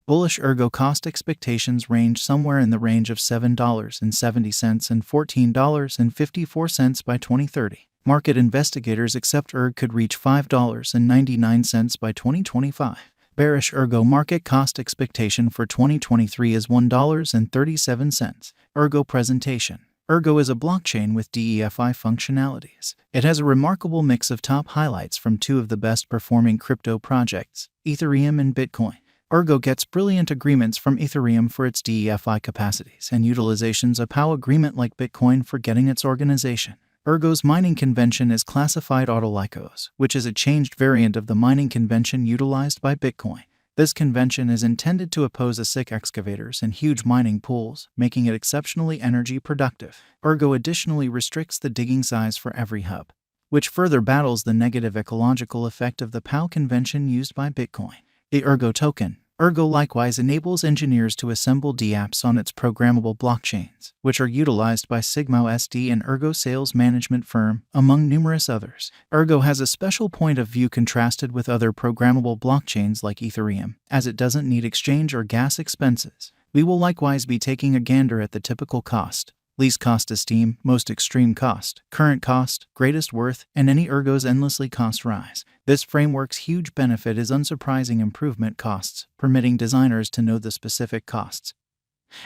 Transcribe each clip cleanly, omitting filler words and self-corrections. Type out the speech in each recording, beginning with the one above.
Bullish Ergo cost expectations range somewhere in the range of $7.70 and $14.54 by 2030. Market investigators accept Ergo could reach $5.99 by 2025. Bearish Ergo market cost expectation for 2023 is $1.37. Ergo presentation. Ergo is a blockchain with DeFi functionalities. It has a remarkable mix of top highlights from two of the best-performing crypto projects, Ethereum and Bitcoin. Ergo gets brilliant agreements from Ethereum for its DeFi capacities and utilizations a POW agreement like Bitcoin for getting its organization. Ergo's mining convention is classified Autolycos, which is a changed variant of the mining convention utilized by Bitcoin. This convention is intended to oppose ASIC excavators and huge mining pools, making it exceptionally energy productive. Ergo additionally restricts the digging size for every hub, which further battles the negative ecological effect of the POW convention used by Bitcoin. The Ergo token. Ergo likewise enables engineers to assemble dApps on its programmable blockchains, which are utilized by Sigma SD and Ergo Sales Management Firm, among numerous others. Ergo has a special point of view contrasted with other programmable blockchains like Ethereum, as it doesn't need exchange or gas expenses. We will likewise be taking a gander at the typical cost, least cost esteem, most extreme cost, current cost, greatest worth, and any Ergo's endlessly cost rise. This framework's huge benefit is unsurprising improvement costs, permitting designers to know the specific costs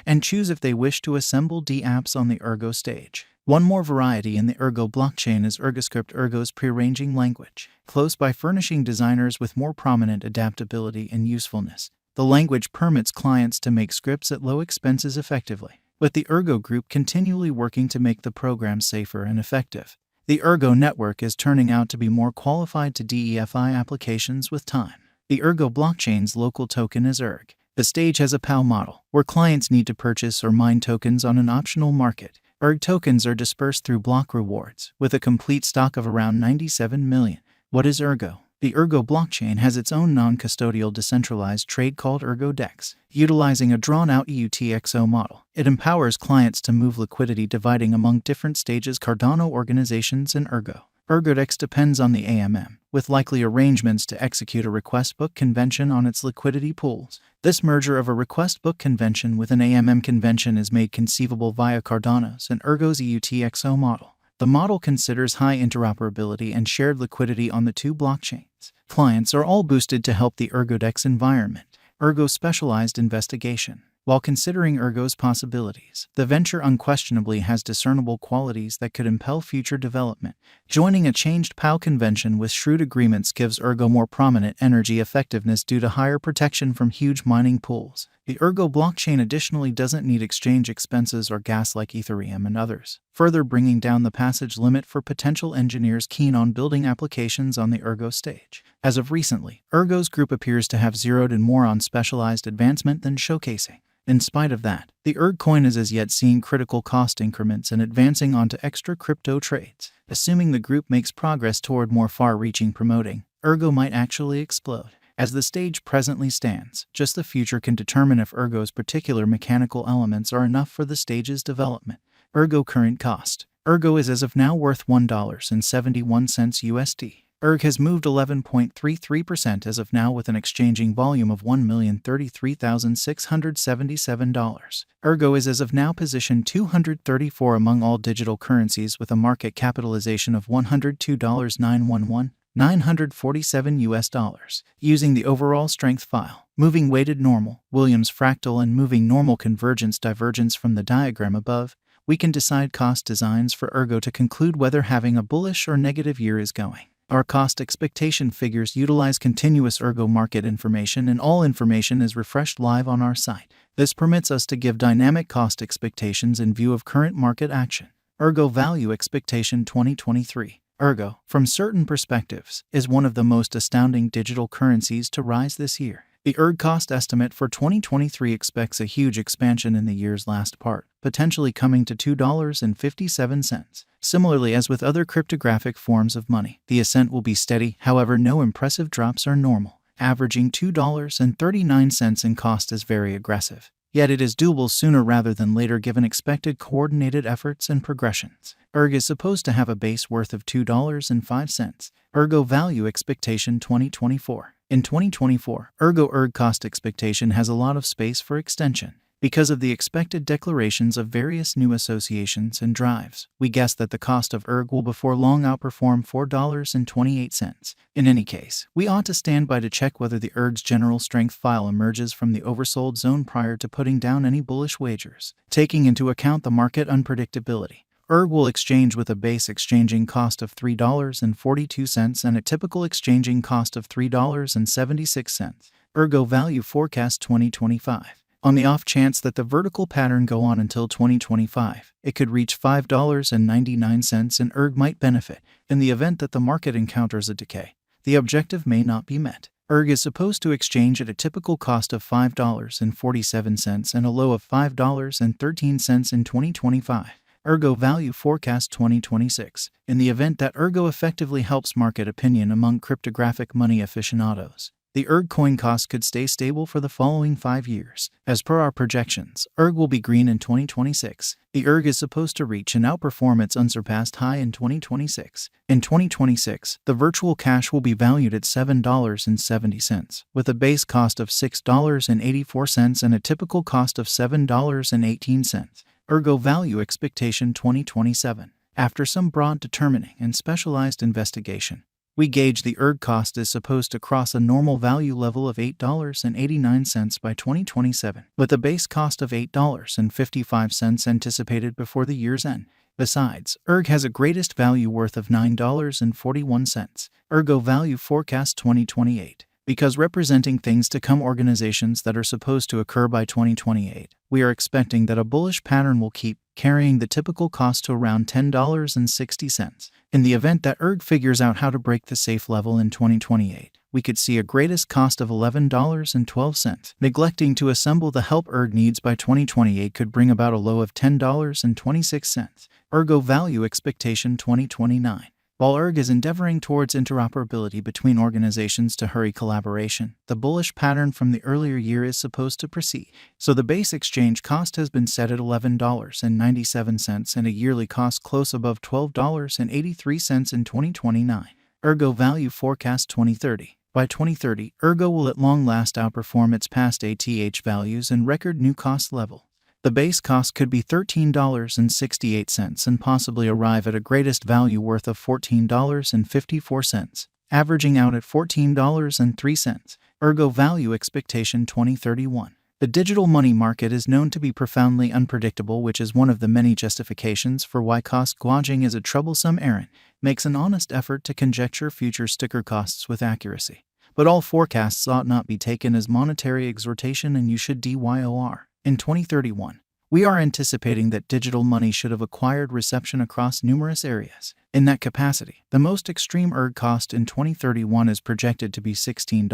and choose if they wish to assemble dApps on the Ergo stage. One more variety in the Ergo blockchain is ErgoScript, Ergo's prearranging language, close by furnishing designers with more prominent adaptability and usefulness. The language permits clients to make scripts at low expenses effectively, with the Ergo group continually working to make the program safer and effective. The Ergo network is turning out to be more qualified to DeFi applications with time. The Ergo blockchain's local token is Erg. The stage has a POW model, where clients need to purchase or mine tokens on an optional market. Erg tokens are dispersed through block rewards, with a complete stock of around 97 million. What is Ergo? The Ergo blockchain has its own non-custodial decentralized trade called Ergo DEX. Utilizing a drawn-out UTXO model, it empowers clients to move liquidity dividing among different stages Cardano organizations and Ergo. ErgoDex depends on the AMM, with likely arrangements to execute a request book convention on its liquidity pools. This merger of a request book convention with an AMM convention is made conceivable via Cardano's and Ergo's UTXO model. The model considers high interoperability and shared liquidity on the two blockchains. Clients are all boosted to help the ErgoDex environment. Ergo specialized investigation. While considering Ergo's possibilities, the venture unquestionably has discernible qualities that could impel future development. Joining a changed POW convention with shrewd agreements gives Ergo more prominent energy effectiveness due to higher protection from huge mining pools. The Ergo blockchain additionally doesn't need exchange expenses or gas like Ethereum and others, further bringing down the passage limit for potential engineers keen on building applications on the Ergo stage. As of recently, Ergo's group appears to have zeroed in more on specialized advancement than showcasing. In spite of that, the Erg coin is as yet seeing critical cost increments and advancing onto extra crypto trades. Assuming the group makes progress toward more far-reaching promoting, Ergo might actually explode. As the stage presently stands, just the future can determine if Ergo's particular mechanical elements are enough for the stage's development. Ergo current cost. Ergo is as of now worth $1.71 USD. Erg has moved 11.33% as of now with an exchanging volume of $1,033,677. Ergo is as of now positioned 234 among all digital currencies with a market capitalization of $102.911,947 Using the overall strength file, moving weighted normal, Williams fractal and moving normal convergence divergence from the diagram above, we can decide cost designs for Ergo to conclude whether having a bullish or negative year is going. Our cost expectation figures utilize continuous Ergo market information, and all information is refreshed live on our site. This permits us to give dynamic cost expectations in view of current market action. Ergo Value Expectation 2023. Ergo, from certain perspectives, is one of the most astounding digital currencies to rise this year. The Erg cost estimate for 2023 expects a huge expansion in the year's last part, potentially coming to $2.57. Similarly, as with other cryptographic forms of money, the ascent will be steady, however no impressive drops are normal. Averaging $2.39 in cost is very aggressive. Yet it is doable sooner rather than later given expected coordinated efforts and progressions. Erg is supposed to have a base worth of $2.05. Ergo Value Expectation 2024. In 2024, Ergo cost expectation has a lot of space for extension. Because of the expected declarations of various new associations and drives, we guess that the cost of Ergo will before long outperform $4.28. In any case, we ought to stand by to check whether the Erg's general strength file emerges from the oversold zone prior to putting down any bullish wagers. Taking into account the market unpredictability, Ergo will exchange with a base exchanging cost of $3.42 and a typical exchanging cost of $3.76. Ergo Value Forecast 2025. On the off chance that the vertical pattern go on until 2025, it could reach $5.99 and Ergo might benefit. In the event that the market encounters a decay, the objective may not be met. Ergo is supposed to exchange at a typical cost of $5.47 and a low of $5.13 in 2025. Ergo Value Forecast 2026. In the event that Ergo effectively helps market opinion among cryptographic money aficionados, the Ergo coin cost could stay stable for the following 5 years. As per our projections, Ergo will be green in 2026. The Ergo is supposed to reach and outperform its unsurpassed high in 2026. In 2026, the virtual cash will be valued at $7.70, with a base cost of $6.84 and a typical cost of $7.18. Ergo Value Expectation 2027. After some broad determining and specialized investigation, we gauge the Ergo cost is supposed to cross a normal value level of $8.89 by 2027, with a base cost of $8.55 anticipated before the year's end. Besides, Ergo has a greatest value worth of $9.41. Ergo Value Forecast 2028. Because representing things to come organizations that are supposed to occur by 2028, we are expecting that a bullish pattern will keep carrying the typical cost to around $10.60. In the event that Ergo figures out how to break the safe level in 2028, we could see a greatest cost of $11.12. Neglecting to assemble the help Ergo needs by 2028 could bring about a low of $10.26. Ergo Value Expectation 2029. While Ergo is endeavoring towards interoperability between organizations to hurry collaboration, the bullish pattern from the earlier year is supposed to proceed. So the base exchange cost has been set at $11.97 and a yearly cost close above $12.83 in 2029. Ergo Value Forecast 2030. By 2030, Ergo will at long last outperform its past ATH values and record new cost level. The base cost could be $13.68 and possibly arrive at a greatest value worth of $14.54, averaging out at $14.03. Ergo Value Expectation 2031. The digital money market is known to be profoundly unpredictable, which is one of the many justifications for why cost gouging is a troublesome errand. Makes an honest effort to conjecture future sticker costs with accuracy. But all forecasts ought not be taken as monetary exhortation, and you should DYOR. In 2031, we are anticipating that digital money should have acquired reception across numerous areas. In that capacity, the most extreme Ergo cost in 2031 is projected to be $16.